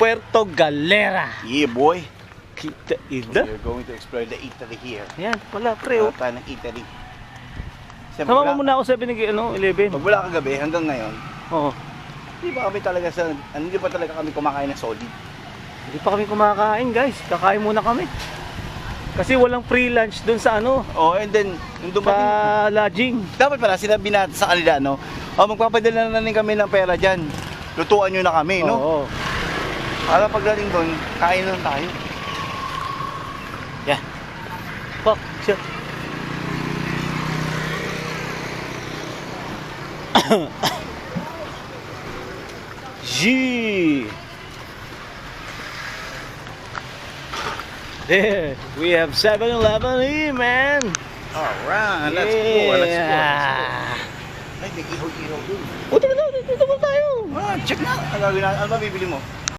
Puerto Galera. Yeah, boy. Kita ida. We're going to explore the eatery here. Yan, wala pre oh. Tayo ng eatery. Sama mo muna ako sa 11. Pag wala kagabi hanggang ngayon, Oo. hindi pa kami talaga hindi pa talaga kami kumakain ng solid. Hindi pa kami kumakain guys. Kakain muna kami. Kasi walang free lunch dun sa ano, Oh, and then, yung sa dumating, lodging. dapat pala sinabi natin sa kanila, no? Oh, magpapadala na rin kami ng pera dyan. Lutuan nyo na kami, no? Oo. Para pagdating doon, kain lang tayo. Yeah. Fuck, shit. G. There, we have 7-Eleven here, man. Alright, let's go, let's go. Ay, may ihaw-ihaw dun. Dito ba tayo? Ah, check na. Ano ba bibili mo?